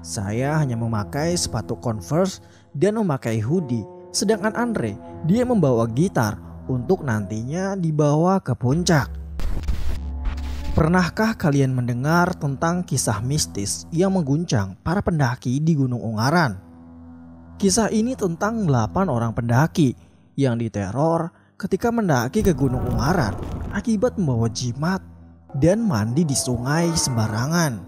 Saya hanya memakai sepatu Converse dan memakai hoodie. Sedangkan Andre, dia membawa gitar untuk nantinya dibawa ke puncak. Pernahkah kalian mendengar tentang kisah mistis yang mengguncang para pendaki di Gunung Ungaran? Kisah ini tentang 8 orang pendaki yang diteror ketika mendaki ke Gunung Ungaran akibat membawa jimat dan mandi di sungai sembarangan.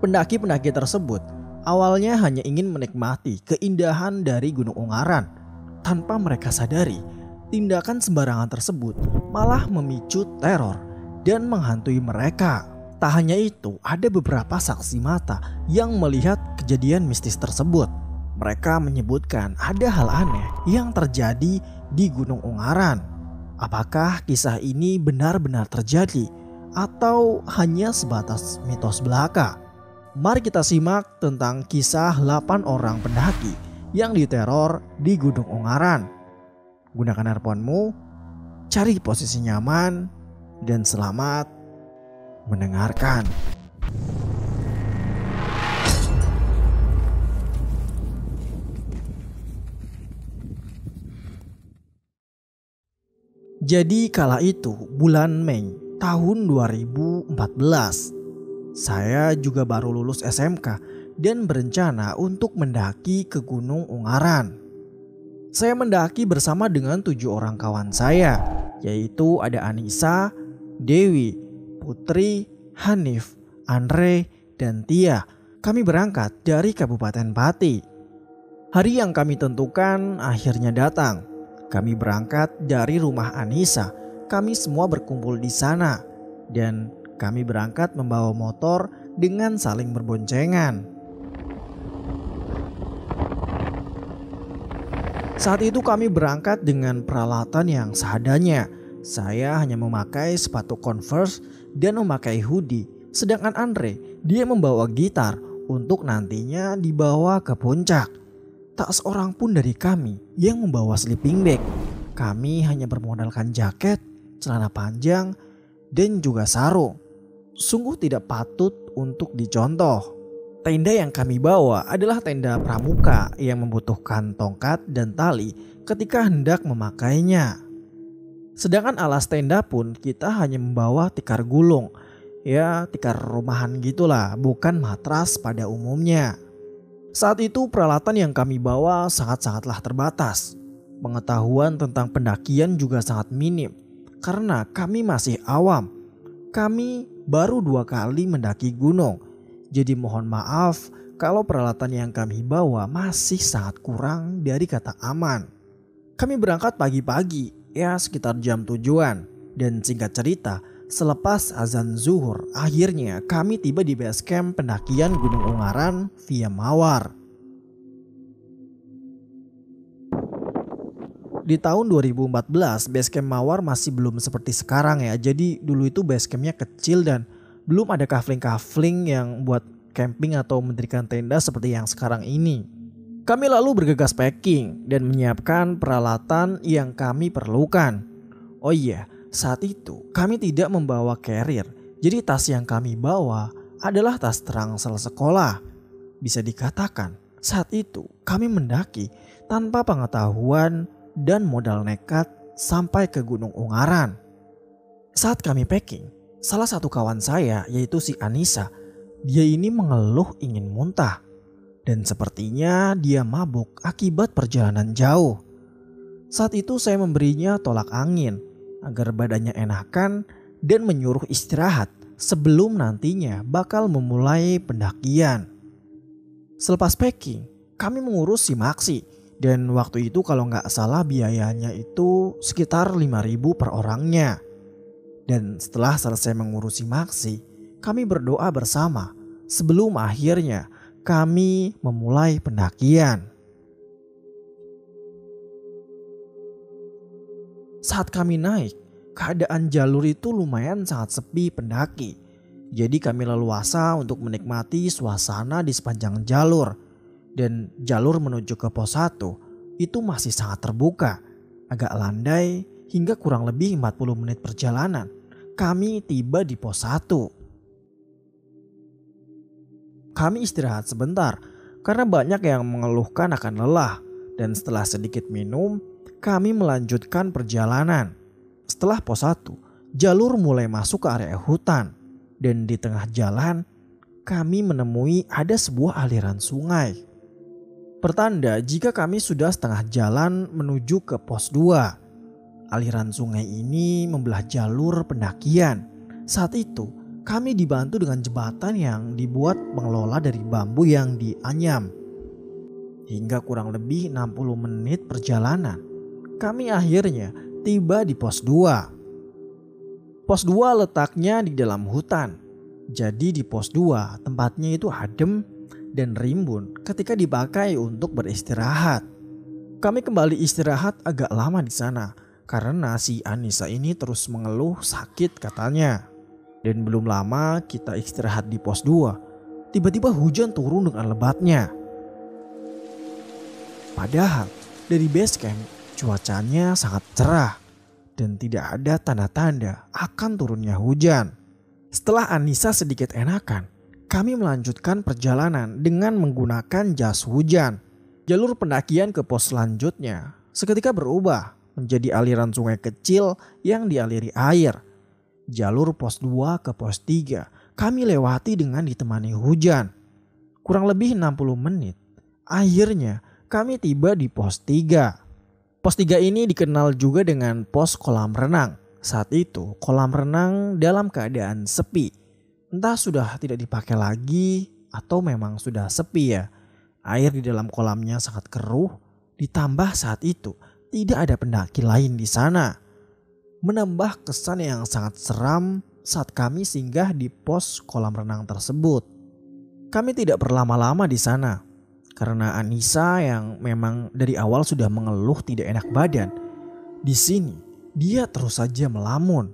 Pendaki-pendaki tersebut awalnya hanya ingin menikmati keindahan dari Gunung Ungaran. Tanpa mereka sadari, tindakan sembarangan tersebut malah memicu teror dan menghantui mereka. Tak hanya itu, ada beberapa saksi mata yang melihat kejadian mistis tersebut. Mereka menyebutkan ada hal aneh yang terjadi di Gunung Ungaran. Apakah kisah ini benar-benar terjadi atau hanya sebatas mitos belaka? Mari kita simak tentang kisah 8 orang pendaki yang diteror di Gunung Ungaran. Gunakan earphone-mu, cari posisi nyaman, dan selamat mendengarkan. Jadi kala itu bulan Mei tahun 2014, saya juga baru lulus SMK dan berencana untuk mendaki ke Gunung Ungaran. Saya mendaki bersama dengan 7 orang kawan saya, yaitu ada Anissa, Dewi, Putri, Hanif, Andre, dan Tia. Kami berangkat dari Kabupaten Pati. Hari yang kami tentukan akhirnya datang. Kami berangkat dari rumah Anissa. Kami semua berkumpul di sana dan kami berangkat membawa motor dengan saling berboncengan. Saat itu kami berangkat dengan peralatan yang seadanya. Saya hanya memakai sepatu Converse dan memakai hoodie. Sedangkan Andre, dia membawa gitar untuk nantinya dibawa ke puncak. Tak seorang pun dari kami yang membawa sleeping bag. Kami hanya bermodalkan jaket, celana panjang, dan juga sarung. Sungguh tidak patut untuk dicontoh. Tenda yang kami bawa adalah tenda pramuka yang membutuhkan tongkat dan tali ketika hendak memakainya. Sedangkan alas tenda pun kita hanya membawa tikar gulung. Ya, tikar rumahan gitulah, bukan matras pada umumnya. Saat itu peralatan yang kami bawa sangat-sangatlah terbatas. Pengetahuan tentang pendakian juga sangat minim karena kami masih awam. Kami baru 2 kali mendaki gunung. Jadi mohon maaf kalau peralatan yang kami bawa masih sangat kurang dari kata aman. Kami berangkat pagi-pagi, ya sekitar jam 7-an. Dan singkat cerita, selepas azan zuhur, akhirnya kami tiba di base camp pendakian Gunung Ungaran via Mawar. Di tahun 2014 base camp Mawar masih belum seperti sekarang ya. Jadi dulu itu base campnya kecil dan belum ada kafling-kafling yang buat camping atau mendirikan tenda seperti yang sekarang ini. Kami lalu bergegas packing dan menyiapkan peralatan yang kami perlukan. Oh iya, saat itu kami tidak membawa carrier. Jadi tas yang kami bawa adalah tas terangsel sekolah. Bisa dikatakan saat itu kami mendaki tanpa pengetahuan dan modal nekat sampai ke Gunung Ungaran. Saat kami packing, salah satu kawan saya yaitu si Anissa, dia ini mengeluh ingin muntah. Dan sepertinya dia mabuk akibat perjalanan jauh. Saat itu saya memberinya tolak angin agar badannya enakan dan menyuruh istirahat sebelum nantinya bakal memulai pendakian. Selepas packing, kami mengurus si Maxi. Dan waktu itu kalau nggak salah biayanya itu sekitar 5.000 per orangnya. Dan setelah selesai mengurusi Maxi, kami berdoa bersama sebelum akhirnya kami memulai pendakian. Saat kami naik, keadaan jalur itu lumayan sangat sepi pendaki. Jadi kami leluasa untuk menikmati suasana di sepanjang jalur. Dan jalur menuju ke pos 1 itu masih sangat terbuka. Agak landai hingga kurang lebih 40 menit perjalanan. Kami tiba di pos 1. kami istirahat sebentar karena banyak yang mengeluhkan akan lelah. Dan setelah sedikit minum, kami melanjutkan perjalanan. Setelah pos 1, jalur mulai masuk ke area hutan. Dan di tengah jalan, kami menemui ada sebuah aliran sungai. Pertanda jika kami sudah setengah jalan menuju ke pos 2. Aliran sungai ini membelah jalur pendakian. Saat itu, kami dibantu dengan jembatan yang dibuat pengelola dari bambu yang dianyam. Hingga kurang lebih 60 menit perjalanan, kami akhirnya tiba di pos 2. Pos 2 letaknya di dalam hutan. Jadi di pos 2 tempatnya itu adem dan rimbun ketika dipakai untuk beristirahat. Kami kembali istirahat agak lama di sana karena si Anissa ini terus mengeluh sakit katanya. Dan belum lama kita istirahat di pos 2, tiba-tiba hujan turun dengan lebatnya. Padahal dari base camp cuacanya sangat cerah dan tidak ada tanda-tanda akan turunnya hujan. Setelah Anissa sedikit enakan, kami melanjutkan perjalanan dengan menggunakan jas hujan. Jalur pendakian ke pos selanjutnya seketika berubah menjadi aliran sungai kecil yang dialiri air. Jalur pos 2 ke pos 3 kami lewati dengan ditemani hujan. Kurang lebih 60 menit. Akhirnya kami tiba di pos 3. Pos 3 ini dikenal juga dengan pos kolam renang. Saat itu kolam renang dalam keadaan sepi. Entah sudah tidak dipakai lagi atau memang sudah sepi ya. Air di dalam kolamnya sangat keruh, ditambah saat itu tidak ada pendaki lain di sana. Menambah kesan yang sangat seram saat kami singgah di pos kolam renang tersebut. Kami tidak berlama-lama di sana karena Anissa yang memang dari awal sudah mengeluh tidak enak badan. Di sini dia terus saja melamun.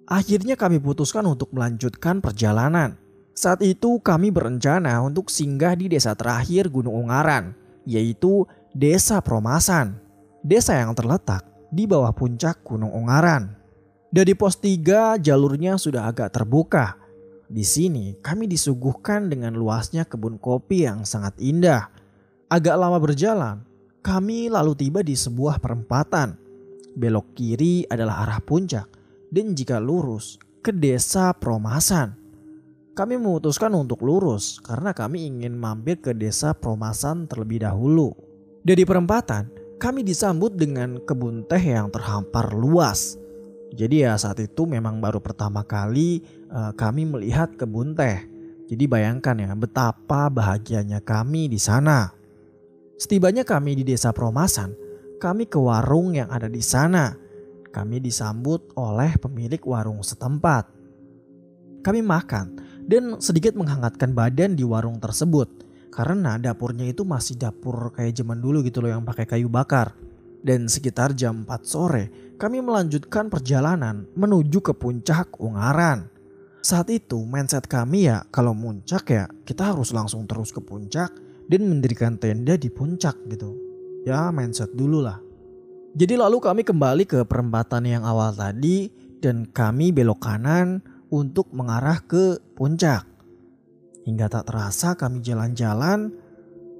Akhirnya kami putuskan untuk melanjutkan perjalanan. Saat itu kami berencana untuk singgah di desa terakhir Gunung Ungaran, yaitu Desa Promasan. Desa yang terletak di bawah puncak Gunung Ungaran. Dari pos 3 jalurnya sudah agak terbuka. Di sini kami disuguhkan dengan luasnya kebun kopi yang sangat indah. Agak lama berjalan, kami lalu tiba di sebuah perempatan. Belok kiri adalah arah puncak dan jika lurus ke Desa Promasan. Kami memutuskan untuk lurus karena kami ingin mampir ke Desa Promasan terlebih dahulu. Dari perempatan, kami disambut dengan kebun teh yang terhampar luas. Jadi ya saat itu memang baru pertama kali kami melihat kebun teh. Jadi bayangkan ya betapa bahagianya kami di sana. Setibanya kami di Desa Promasan, kami ke warung yang ada di sana. Kami disambut oleh pemilik warung setempat. Kami makan dan sedikit menghangatkan badan di warung tersebut. Karena dapurnya itu masih dapur kayak zaman dulu gitu loh yang pakai kayu bakar. Dan sekitar jam 4 sore kami melanjutkan perjalanan menuju ke puncak Ungaran. Saat itu mindset kami ya kalau puncak ya kita harus langsung terus ke puncak dan mendirikan tenda di puncak gitu. Ya mindset dulu lah. Jadi lalu kami kembali ke perempatan yang awal tadi dan kami belok kanan untuk mengarah ke puncak. Hingga tak terasa kami jalan-jalan,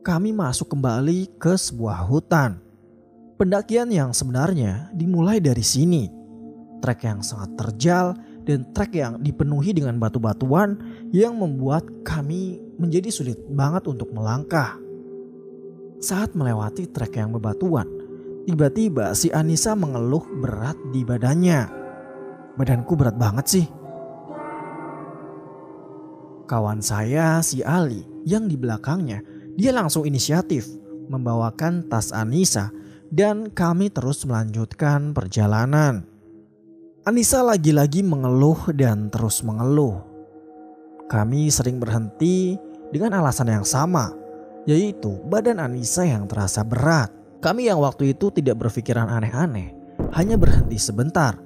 kami masuk kembali ke sebuah hutan. Pendakian yang sebenarnya dimulai dari sini. Trek yang sangat terjal dan trek yang dipenuhi dengan batu-batuan yang membuat kami menjadi sulit banget untuk melangkah. Saat melewati trek yang bebatuan, tiba-tiba si Anissa mengeluh berat di badannya. Badanku berat banget sih. Kawan saya si Ali yang di belakangnya, dia langsung inisiatif membawakan tas Anissa dan kami terus melanjutkan perjalanan. Anissa lagi-lagi mengeluh dan terus mengeluh. Kami sering berhenti dengan alasan yang sama, yaitu badan Anissa yang terasa berat. Kami yang waktu itu tidak berpikiran aneh-aneh, hanya berhenti sebentar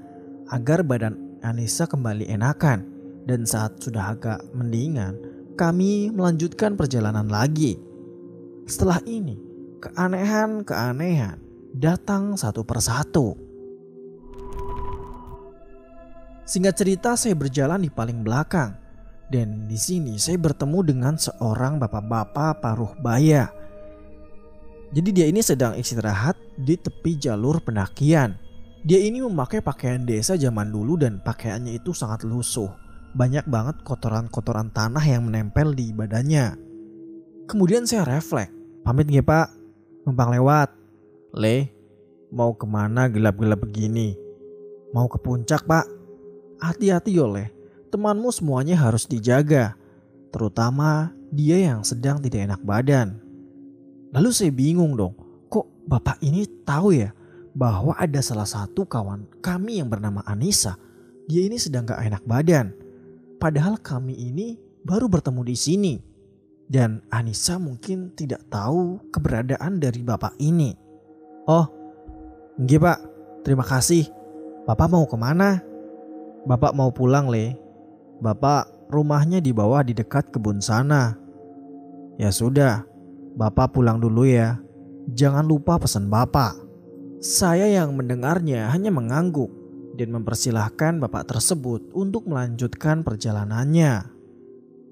agar badan Anissa kembali enakan. Dan saat sudah agak mendingan, kami melanjutkan perjalanan lagi. Setelah ini, keanehan datang satu persatu. Singkat cerita, saya berjalan di paling belakang. Dan di sini saya bertemu dengan seorang bapak-bapak paruh baya. Jadi dia ini sedang istirahat di tepi jalur pendakian. Dia ini memakai pakaian desa zaman dulu dan pakaiannya itu sangat lusuh. Banyak banget kotoran-kotoran tanah yang menempel di badannya. Kemudian saya refleks. Pamit nggih Pak, numpang lewat. Le, mau kemana gelap-gelap begini? Mau ke puncak Pak. Hati-hati yo Le, temanmu semuanya harus dijaga. Terutama dia yang sedang tidak enak badan. Lalu saya bingung dong, kok bapak ini tahu ya bahwa ada salah satu kawan kami yang bernama Anissa. Dia ini sedang gak enak badan. Padahal kami ini baru bertemu di sini. Dan Anissa mungkin tidak tahu keberadaan dari bapak ini. Oh, nggih Pak, terima kasih. Bapak mau kemana? Bapak mau pulang Le. Bapak rumahnya di bawah di dekat kebun sana. Ya sudah, Bapak pulang dulu ya. Jangan lupa pesan Bapak. Saya yang mendengarnya hanya mengangguk dan mempersilahkan bapak tersebut untuk melanjutkan perjalanannya.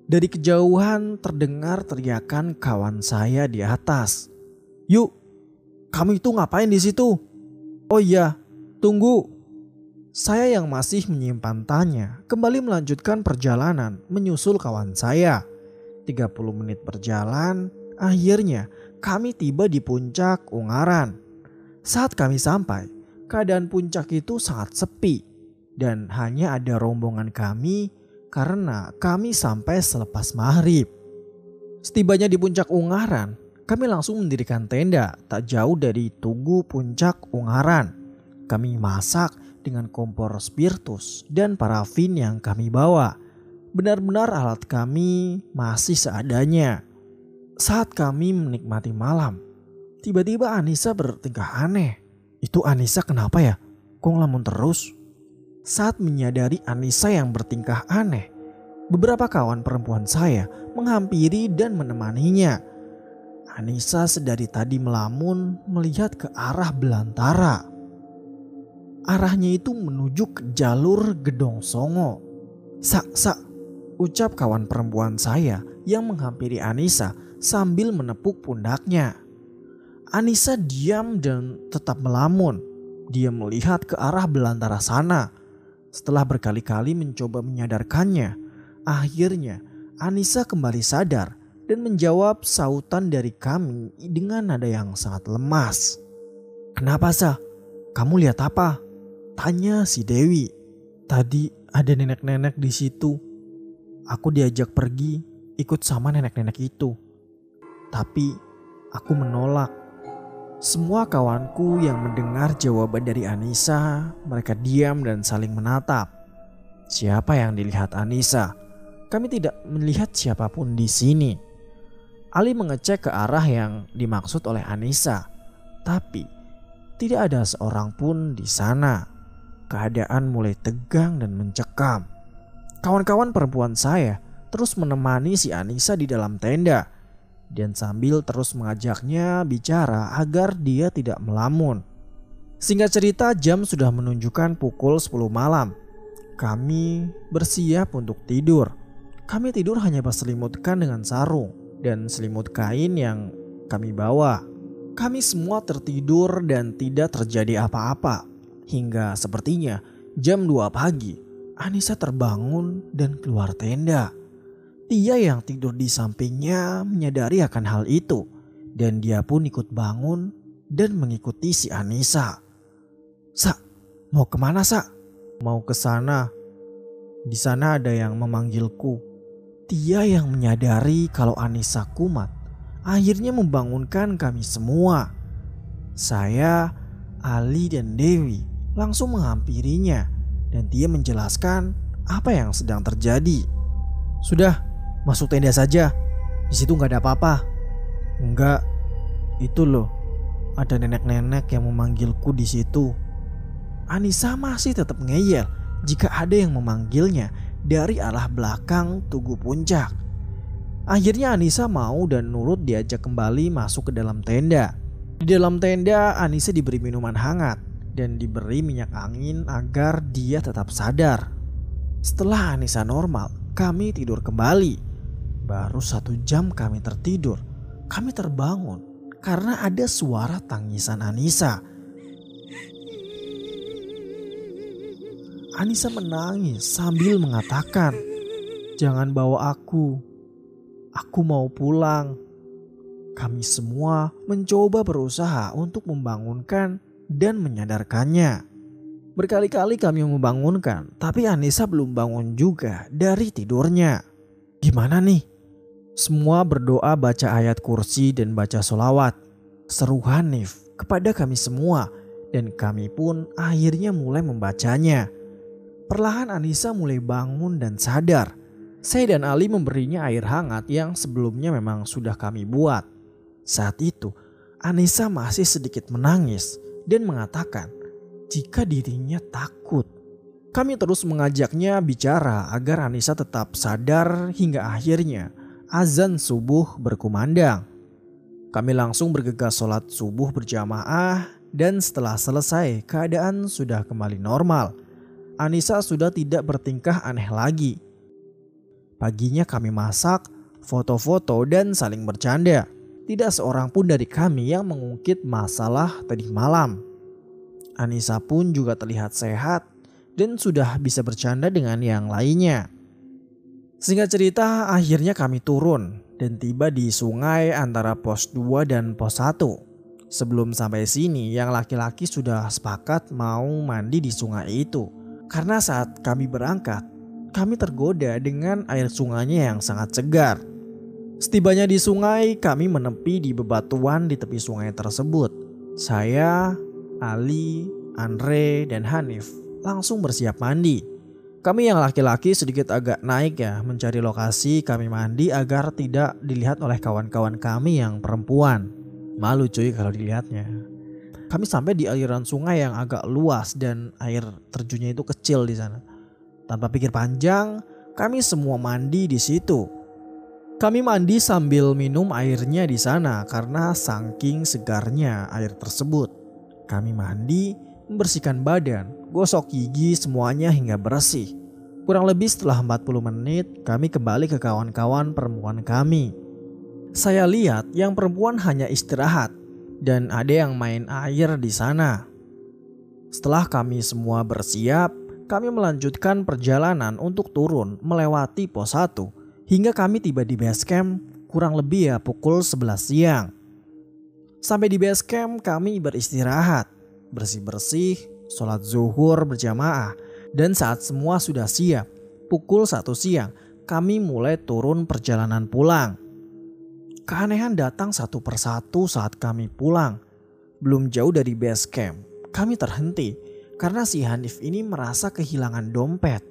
Dari kejauhan terdengar teriakan kawan saya di atas. Yuk, kamu itu ngapain di situ? Oh iya, tunggu. Saya yang masih menyimpan tanya kembali melanjutkan perjalanan menyusul kawan saya. 30 menit berjalan, akhirnya kami tiba di puncak Ungaran. Saat kami sampai, keadaan puncak itu sangat sepi dan hanya ada rombongan kami karena kami sampai selepas maghrib. Setibanya di puncak Ungaran, kami langsung mendirikan tenda tak jauh dari Tugu Puncak Ungaran. Kami masak dengan kompor spiritus dan parafin yang kami bawa. Benar-benar alat kami masih seadanya. Saat kami menikmati malam, tiba-tiba Anissa bertingkah aneh. Itu Anissa kenapa ya? Kok ngelamun terus? Saat menyadari Anissa yang bertingkah aneh, beberapa kawan perempuan saya menghampiri dan menemaninya. Anissa sedari tadi melamun melihat ke arah belantara. Arahnya itu menuju ke jalur Gedong Songo. Sak, ucap kawan perempuan saya yang menghampiri Anissa sambil menepuk pundaknya. Anissa diam dan tetap melamun. Dia melihat ke arah belantara sana. Setelah berkali-kali mencoba menyadarkannya, akhirnya Anissa kembali sadar dan menjawab sautan dari kami dengan nada yang sangat lemas. Kenapa Sa? Kamu lihat apa? Tanya si Dewi. Tadi ada nenek-nenek di situ. Aku diajak pergi ikut sama nenek-nenek itu. Tapi aku menolak. Semua kawanku yang mendengar jawaban dari Anissa, mereka diam dan saling menatap. Siapa yang dilihat Anissa? Kami tidak melihat siapapun di sini. Ali mengecek ke arah yang dimaksud oleh Anissa, tapi tidak ada seorang pun di sana. Keadaan mulai tegang dan mencekam. Kawan-kawan perempuan saya terus menemani si Anissa di dalam tenda dan sambil terus mengajaknya bicara agar dia tidak melamun. Singkat cerita, jam sudah menunjukkan pukul 10 malam. Kami bersiap untuk tidur. Kami tidur hanya berselimutkan dengan sarung dan selimut kain yang kami bawa. Kami semua tertidur dan tidak terjadi apa-apa. Hingga sepertinya jam 2 pagi, Anissa terbangun dan keluar tenda. Dia yang tidur di sampingnya menyadari akan hal itu. Dan dia pun ikut bangun dan mengikuti si Anissa. Sa, mau kemana Sa? Mau ke sana. Di sana ada yang memanggilku. Dia yang menyadari kalau Anissa kumat akhirnya membangunkan kami semua. Saya, Ali dan Dewi langsung menghampirinya dan dia menjelaskan apa yang sedang terjadi. Sudah, masuk tenda saja. Di situ nggak ada apa-apa. Enggak, itu loh, ada nenek-nenek yang memanggilku di situ. Anissa masih tetap ngeyel jika ada yang memanggilnya dari arah belakang Tugu Puncak. Akhirnya Anissa mau dan nurut diajak kembali masuk ke dalam tenda. Di dalam tenda Anissa diberi minuman hangat dan diberi minyak angin agar dia tetap sadar. Setelah Anissa normal, kami tidur kembali. Baru 1 jam kami tertidur, kami terbangun karena ada suara tangisan Anissa. Anissa menangis sambil mengatakan, "Jangan bawa aku mau pulang." Kami semua mencoba berusaha untuk membangunkan dan menyadarkannya. Berkali-kali kami membangunkan, tapi Anissa belum bangun juga dari tidurnya. "Gimana nih?" Semua berdoa, baca ayat kursi dan baca sholawat, seru Hanif kepada kami semua, dan kami pun akhirnya mulai membacanya. Perlahan Anissa mulai bangun dan sadar. Saya dan Ali memberinya air hangat yang sebelumnya memang sudah kami buat. Saat itu Anissa masih sedikit menangis dan mengatakan jika dirinya takut. Kami terus mengajaknya bicara agar Anissa tetap sadar hingga akhirnya azan subuh berkumandang. Kami langsung bergegas sholat subuh berjamaah dan setelah selesai keadaan sudah kembali normal. Anissa sudah tidak bertingkah aneh lagi. Paginya kami masak, foto-foto dan saling bercanda. Tidak seorang pun dari kami yang mengungkit masalah tadi malam. Anissa pun juga terlihat sehat dan sudah bisa bercanda dengan yang lainnya. Singkat cerita, akhirnya kami turun dan tiba di sungai antara pos 2 dan pos 1. Sebelum sampai sini, yang laki-laki sudah sepakat mau mandi di sungai itu. Karena saat kami berangkat, kami tergoda dengan air sungainya yang sangat segar. Setibanya di sungai, kami menepi di bebatuan di tepi sungai tersebut. Saya, Ali, Andre, dan Hanif langsung bersiap mandi. Kami yang laki-laki sedikit agak naik mencari lokasi kami mandi agar tidak dilihat oleh kawan-kawan kami yang perempuan. Malu cuy kalau dilihatnya. Kami sampai di aliran sungai yang agak luas dan air terjunnya itu kecil di sana. Tanpa pikir panjang, kami semua mandi di situ. Kami mandi sambil minum airnya di sana karena saking segarnya air tersebut. Kami mandi, membersihkan badan, gosok gigi semuanya hingga bersih. Kurang lebih setelah 40 menit, kami kembali ke kawan-kawan perempuan kami. Saya lihat yang perempuan hanya istirahat dan ada yang main air di sana. Setelah kami semua bersiap, kami melanjutkan perjalanan untuk turun melewati pos 1 hingga kami tiba di base camp kurang lebih pukul 11 siang. Sampai di base camp kami beristirahat, bersih-bersih, sholat zuhur berjamaah, dan saat semua sudah siap, pukul 1 siang kami mulai turun perjalanan pulang. Keanehan datang satu persatu saat kami pulang. Belum jauh dari base camp, kami terhenti karena si Hanif ini merasa kehilangan dompet.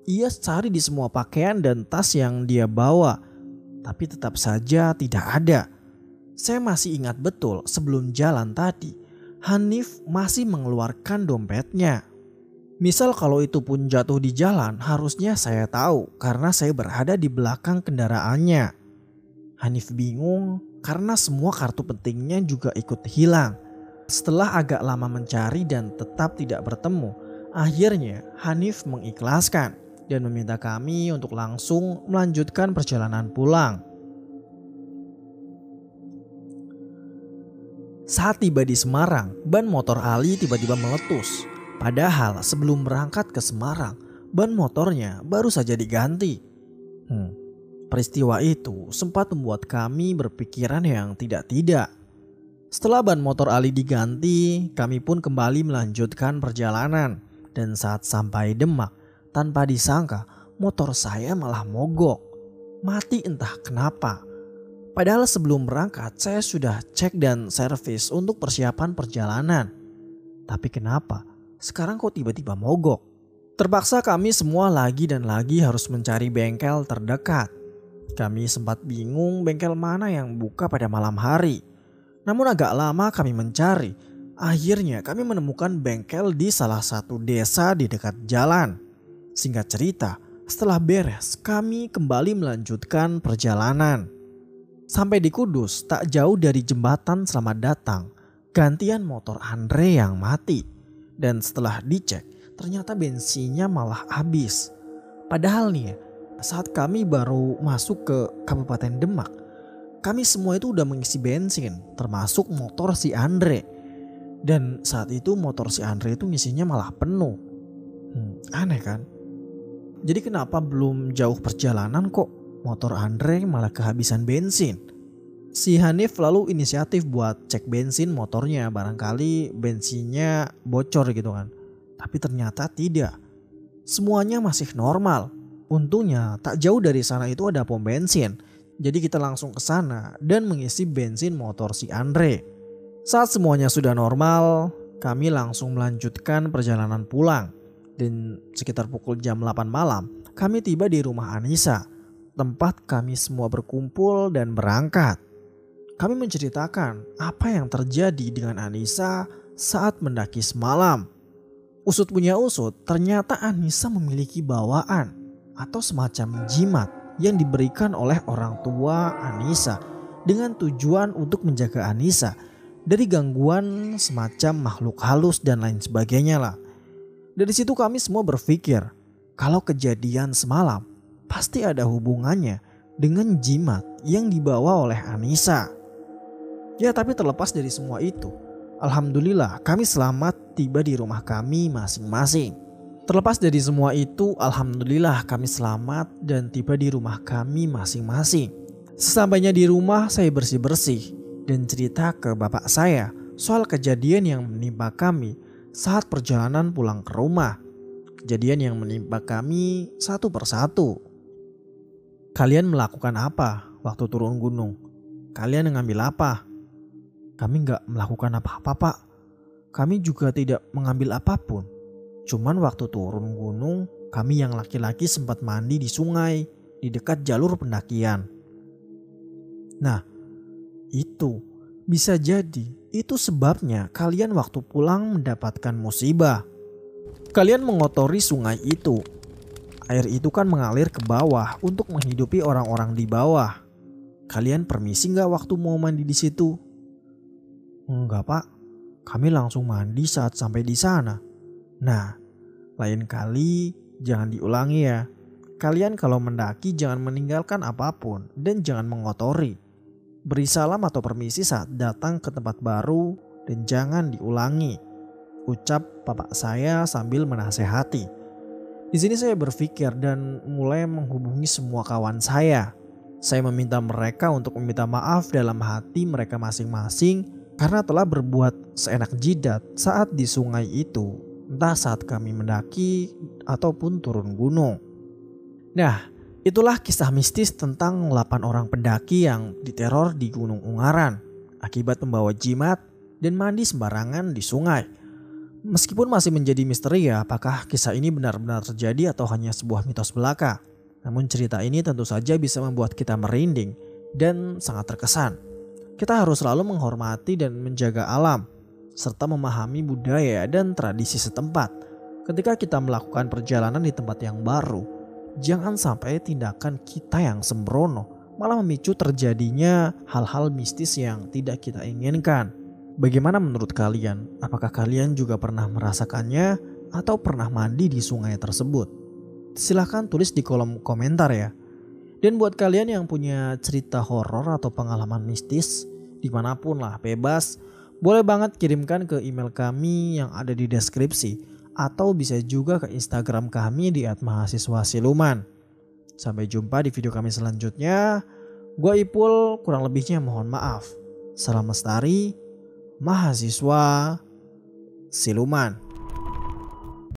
Ia cari di semua pakaian dan tas yang dia bawa, tapi tetap saja tidak ada. Saya masih ingat betul sebelum jalan tadi, Hanif masih mengeluarkan dompetnya. Misal kalau itu pun jatuh di jalan, harusnya saya tahu karena saya berada di belakang kendaraannya. Hanif bingung karena semua kartu pentingnya juga ikut hilang. Setelah agak lama mencari dan tetap tidak bertemu, akhirnya Hanif mengikhlaskan dan meminta kami untuk langsung melanjutkan perjalanan pulang. Saat tiba di Semarang, ban motor Ali tiba-tiba meletus. Padahal sebelum berangkat ke Semarang, ban motornya baru saja diganti. Peristiwa itu sempat membuat kami berpikiran yang tidak-tidak. Setelah ban motor Ali diganti, kami pun kembali melanjutkan perjalanan. Dan saat sampai Demak, tanpa disangka motor saya malah mogok. Mati entah kenapa. Padahal sebelum berangkat saya sudah cek dan servis untuk persiapan perjalanan. Tapi kenapa sekarang kok tiba-tiba mogok? Terpaksa kami semua lagi dan lagi harus mencari bengkel terdekat. Kami sempat bingung bengkel mana yang buka pada malam hari. Namun agak lama kami mencari. Akhirnya kami menemukan bengkel di salah satu desa di dekat jalan. Singkat cerita, setelah beres kami kembali melanjutkan perjalanan. Sampai di Kudus, tak jauh dari jembatan Selamat Datang, gantian motor Andre yang mati. Dan setelah dicek, ternyata bensinnya malah habis. Padahal nih Saat kami baru masuk ke Kabupaten Demak, kami semua itu udah mengisi bensin, termasuk motor si Andre. Dan saat itu motor si Andre itu ngisinya malah penuh. Aneh kan? Jadi kenapa belum jauh perjalanan kok motor Andre malah kehabisan bensin? Si Hanif lalu inisiatif buat cek bensin motornya, barangkali bensinnya bocor gitu kan. Tapi ternyata tidak. Semuanya masih normal. Untungnya tak jauh dari sana itu ada pom bensin. Jadi kita langsung ke sana dan mengisi bensin motor si Andre. Saat semuanya sudah normal, kami langsung melanjutkan perjalanan pulang. Dan sekitar pukul jam 8 malam, kami tiba di rumah Anissa, tempat kami semua berkumpul dan berangkat. Kami menceritakan apa yang terjadi dengan Anissa saat mendaki semalam. Usut punya usut, ternyata Anissa memiliki bawaan atau semacam jimat yang diberikan oleh orang tua Anissa dengan tujuan untuk menjaga Anissa dari gangguan semacam makhluk halus dan lain sebagainya lah. Dari situ kami semua berpikir kalau kejadian semalam pasti ada hubungannya dengan jimat yang dibawa oleh Anissa. Ya, tapi terlepas dari semua itu, alhamdulillah kami selamat tiba di rumah kami masing-masing. Terlepas dari semua itu, alhamdulillah kami selamat dan tiba di rumah kami masing-masing. Sesampainya di rumah, saya bersih-bersih dan cerita ke bapak saya soal kejadian yang menimpa kami saat perjalanan pulang ke rumah. Kejadian yang menimpa kami satu persatu. Kalian melakukan apa waktu turun gunung? Kalian mengambil apa? Kami gak melakukan apa-apa, Pak. Kami juga tidak mengambil apapun. Cuman waktu turun gunung, kami yang laki-laki sempat mandi di sungai di dekat jalur pendakian. Nah, itu bisa jadi itu sebabnya kalian waktu pulang mendapatkan musibah. Kalian mengotori sungai itu. Air itu kan mengalir ke bawah untuk menghidupi orang-orang di bawah. Kalian permisi gak waktu mau mandi di situ? Enggak, Pak. Kami langsung mandi saat sampai di sana. Nah, lain kali jangan diulangi ya. Kalian kalau mendaki jangan meninggalkan apapun dan jangan mengotori. Beri salam atau permisi saat datang ke tempat baru dan jangan diulangi. Ucap bapak saya sambil menasehati. Di sini saya berpikir dan mulai menghubungi semua kawan saya. Saya meminta mereka untuk meminta maaf dalam hati mereka masing-masing karena telah berbuat seenak jidat saat di sungai itu, entah saat kami mendaki ataupun turun gunung. Nah, itulah kisah mistis tentang 8 orang pendaki yang diteror di Gunung Ungaran akibat membawa jimat dan mandi sembarangan di sungai. Meskipun masih menjadi misteri ya apakah kisah ini benar-benar terjadi atau hanya sebuah mitos belaka. Namun cerita ini tentu saja bisa membuat kita merinding dan sangat terkesan. Kita harus selalu menghormati dan menjaga alam serta memahami budaya dan tradisi setempat. Ketika kita melakukan perjalanan di tempat yang baru, jangan sampai tindakan kita yang sembrono malah memicu terjadinya hal-hal mistis yang tidak kita inginkan. Bagaimana menurut kalian? Apakah kalian juga pernah merasakannya atau pernah mandi di sungai tersebut? Silahkan tulis di kolom komentar ya. Dan buat kalian yang punya cerita horor atau pengalaman mistis, dimanapun lah bebas, boleh banget kirimkan ke email kami yang ada di deskripsi. Atau bisa juga ke Instagram kami di @mahasiswasiluman. Sampai jumpa di video kami selanjutnya. Gue Ipul, kurang lebihnya mohon maaf. Salam lestari, mahasiswa siluman.